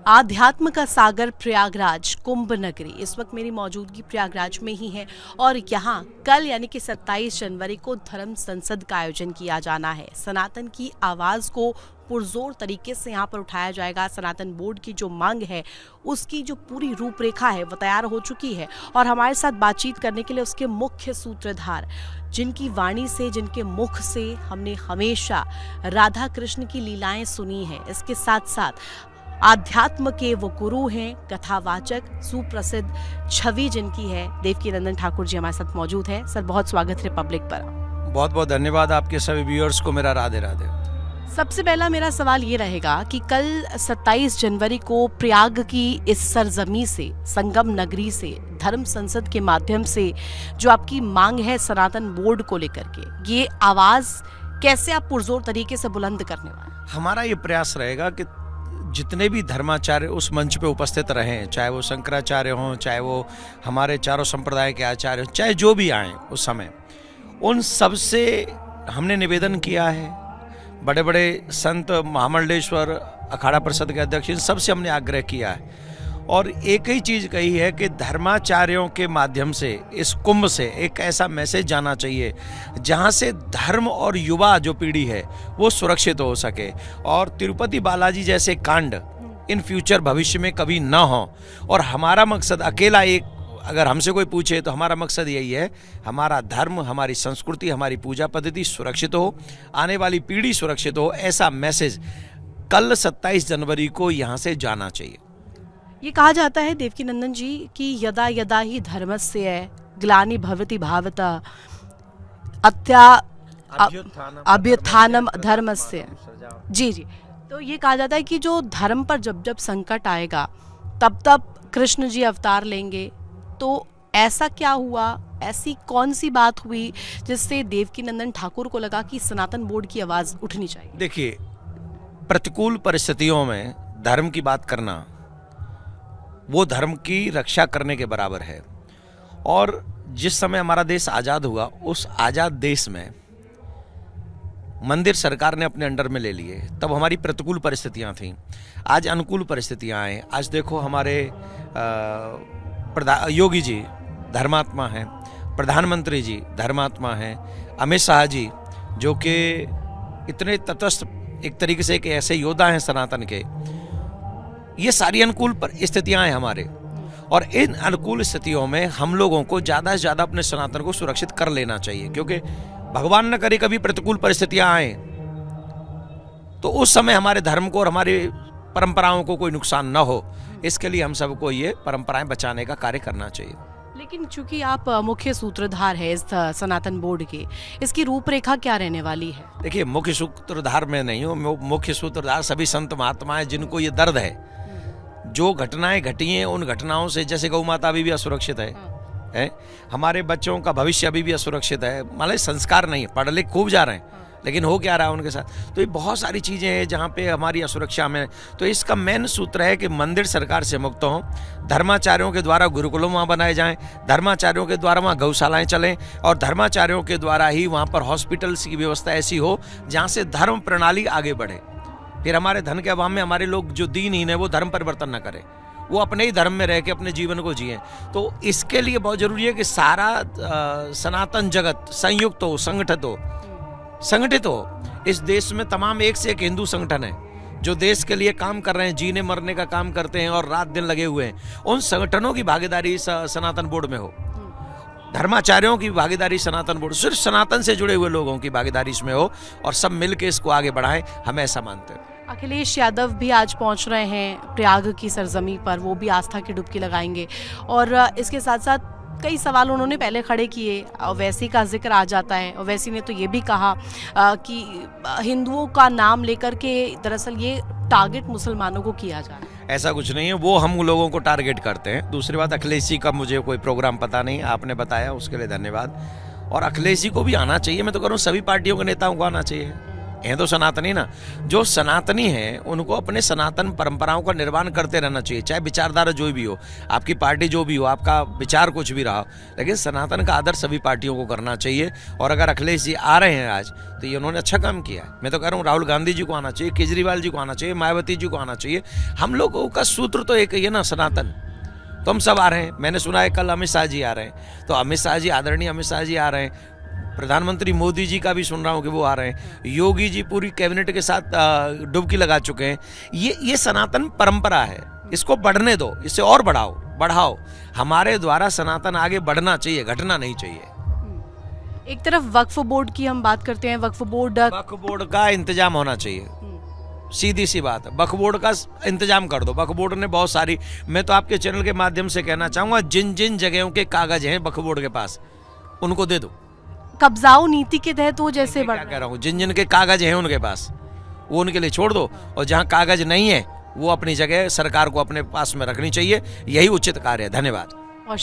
आध्यात्म का सागर प्रयागराज कुंभ नगरी। इस वक्त मेरी मौजूदगी प्रयागराज में ही है और यहाँ कल यानी कि 27 जनवरी को धर्म संसद का आयोजन किया जाना है। सनातन की आवाज़ को पुरजोर तरीके से यहाँ पर उठाया जाएगा। सनातन बोर्ड की जो मांग है उसकी जो पूरी रूपरेखा है वो तैयार हो चुकी है और हमारे साथ बातचीत करने के लिए उसके मुख्य सूत्रधार, जिनकी वाणी से, जिनके मुख से हमने हमेशा राधा कृष्ण की लीलाएं सुनी है, इसके साथ साथ आध्यात्म के वो गुरु हैं, कथावाचक, सुप्रसिद्ध छवि जिनकी है, देवकीनंदन ठाकुर जी हमारे साथ मौजूद है। सर, बहुत स्वागत रिपब्लिक पर। बहुत बहुत धन्यवाद आपके सभी व्यूअर्स को मेरा राधे राधे। सबसे पहला मेरा सवाल ये रहेगा कि कल 27 जनवरी को प्रयाग की इस सरजमी से, संगम नगरी से, धर्म संसद के माध्यम से जो आपकी मांग है सनातन बोर्ड को लेकर के, ये आवाज कैसे आप पुरजोर तरीके से बुलंद करने वाले? हमारा ये प्रयास रहेगा कि जितने भी धर्माचार्य उस मंच पे उपस्थित रहें, चाहे वो शंकराचार्य हों, चाहे वो हमारे चारों संप्रदाय के आचार्य हों, चाहे जो भी आए उस समय, उन सब से हमने निवेदन किया है। बड़े बड़े संत, महामंडलेश्वर, अखाड़ा परिषद के अध्यक्ष, इन सब से हमने आग्रह किया है और एक ही चीज़ कही है कि धर्माचार्यों के माध्यम से इस कुंभ से एक ऐसा मैसेज जाना चाहिए जहां से धर्म और युवा जो पीढ़ी है वो सुरक्षित हो सके और तिरुपति बालाजी जैसे कांड इन फ्यूचर भविष्य में कभी ना हो। और हमारा मकसद अकेला एक, अगर हमसे कोई पूछे तो हमारा मकसद यही है, हमारा धर्म, हमारी संस्कृति, हमारी पूजा पद्धति सुरक्षित हो, आने वाली पीढ़ी सुरक्षित हो, ऐसा मैसेज कल 27 जनवरी को यहाँ से जाना चाहिए। ये कहा जाता है देवकीनंदन जी कि यदा यदा ही धर्मस्य ग्लानि भवति भावता अभ्युत्थानम धर्मस्य। जी जी, तो ये कहा जाता है कि जो धर्म पर जब जब संकट आएगा तब तब कृष्ण जी अवतार लेंगे। तो ऐसा क्या हुआ, ऐसी कौन सी बात हुई जिससे देवकीनंदन ठाकुर को लगा कि सनातन बोर्ड की आवाज उठनी चाहिए? देखिए, प्रतिकूल परिस्थितियों में धर्म की बात करना वो धर्म की रक्षा करने के बराबर है। और जिस समय हमारा देश आज़ाद हुआ, उस आज़ाद देश में मंदिर सरकार ने अपने अंडर में ले लिए, तब हमारी प्रतिकूल परिस्थितियां थीं। आज अनुकूल परिस्थितियां आए। आज देखो, हमारे योगी जी धर्मात्मा हैं, प्रधानमंत्री जी धर्मात्मा हैं, अमित शाह जी जो कि इतने तटस्थ एक तरीके से एक ऐसे योद्धा हैं सनातन के। ये सारी अनुकूल स्थितियां हैं हमारे, और इन अनुकूल स्थितियों में हम लोगों को ज़्यादा से ज़्यादा अपने सनातन को सुरक्षित कर लेना चाहिए, क्योंकि भगवान न करे कभी प्रतिकूल परिस्थितियां आए तो उस समय हमारे धर्म को और हमारी परंपराओं को कोई नुकसान न हो। इसके लिए हम सबको ये परंपराएं बचाने का कार्य करना चाहिए। लेकिन चूंकि आप मुख्य सूत्रधार है इस सनातन बोर्ड के, इसकी रूपरेखा क्या रहने वाली है? देखिए, मुख्य सूत्रधार मैं नहीं हूँ, मुख्य सूत्रधार सभी संत महात्मा हैं जिनको ये दर्द है। जो घटनाएं घटी हैं उन घटनाओं से, जैसे गौ माता अभी भी असुरक्षित है, हमारे बच्चों का भविष्य अभी भी असुरक्षित है, मतलब संस्कार नहीं, पढ़ लिख खूब जा रहे हैं लेकिन हो क्या रहा है उनके साथ। तो ये बहुत सारी चीज़ें हैं जहाँ पे हमारी असुरक्षा में। तो इसका मेन सूत्र है कि मंदिर सरकार से मुक्त हों, धर्माचार्यों के द्वारा गुरुकुलों वहाँ बनाए जाएं, धर्माचार्यों के द्वारा वहाँ गौशालाएं चलें और धर्माचार्यों के द्वारा ही वहाँ पर हॉस्पिटल्स की व्यवस्था ऐसी हो जहाँ से धर्म प्रणाली आगे बढ़े। फिर हमारे धन के अभाव में हमारे लोग जो दीनहीन है वो धर्म परिवर्तन न करें, वो अपने ही धर्म में रह के अपने जीवन को जिएं। तो इसके लिए बहुत जरूरी है कि सारा सनातन जगत संयुक्त हो, संगठित हो। इस देश में तमाम एक से एक हिंदू संगठन है जो देश के लिए काम कर रहे हैं, जीने मरने का काम करते हैं और रात दिन लगे हुए हैं। उन संगठनों की भागीदारी सनातन बोर्ड में हो, धर्माचार्यों की भागीदारी सनातन बोर्ड, सिर्फ सनातन से जुड़े हुए लोगों की भागीदारी इसमें हो और सब मिलकर इसको आगे बढ़ाएं, हम ऐसा मानते हैं। अखिलेश यादव भी आज पहुंच रहे हैं प्रयाग की सरजमी पर, वो भी आस्था की डुबकी लगाएंगे और इसके साथ साथ कई सवाल उन्होंने पहले खड़े किए। ओवैसी का जिक्र आ जाता है। ओवैसी ने तो ये भी कहा कि हिंदुओं का नाम लेकर के दरअसल ये टारगेट मुसलमानों को किया जा रहा है। ऐसा कुछ नहीं है, वो हम लोगों को टारगेट करते हैं। दूसरी बात, अखिलेश जी का मुझे कोई प्रोग्राम पता नहीं, आपने बताया उसके लिए धन्यवाद। और अखिलेश जी को भी आना चाहिए, मैं तो कह रहा हूँ सभी पार्टियों के नेताओं को आना चाहिए। हैं तो सनातनी ना। जो सनातनी हैं उनको अपने सनातन परंपराओं का निर्माण करते रहना चाहिए, चाहे विचारधारा जो भी हो, आपकी पार्टी जो भी हो, आपका विचार कुछ भी रहा हो, लेकिन सनातन का आदर सभी पार्टियों को करना चाहिए। और अगर अखिलेश जी आ रहे हैं आज तो ये उन्होंने अच्छा काम किया है। मैं तो कह रहा हूँ राहुल गांधी जी को आना चाहिए, केजरीवाल जी को आना चाहिए, मायावती जी को आना चाहिए। हम लोगों का सूत्र तो एक ही है ना, सनातन। तो हम सब आ रहे हैं। मैंने सुना है कल अमित शाह जी आ रहे हैं, तो अमित शाह जी, आदरणीय अमित शाह जी आ रहे हैं। प्रधानमंत्री मोदी जी का भी सुन रहा हूँ कि वो आ रहे हैं। योगी जी पूरी कैबिनेट के साथ डुबकी लगा चुके हैं। ये सनातन परंपरा है, इसको बढ़ने दो, इसे और बढ़ाओ। हमारे द्वारा सनातन आगे बढ़ना चाहिए, घटना नहीं चाहिए। एक तरफ वक्फ बोर्ड की हम बात करते हैं, वक्फ बोर्ड का इंतजाम होना चाहिए। सीधी सी बात है, वक्फ बोर्ड का इंतजाम कर दो। वक्फ बोर्ड ने बहुत सारी, मैं तो आपके चैनल के माध्यम से कहना चाहूंगा, जिन जिन जगहों के कागज हैं वक्फ बोर्ड के पास, उनको दे दो। कब्जाऊ नीति के तहत वो जैसे क्या कह रहा हूँ, जिन जिन के कागज हैं उनके पास, वो उनके लिए छोड़ दो। और जहाँ कागज नहीं है वो अपनी जगह सरकार को अपने पास में रखनी चाहिए। यही उचित कार्य है। धन्यवाद। और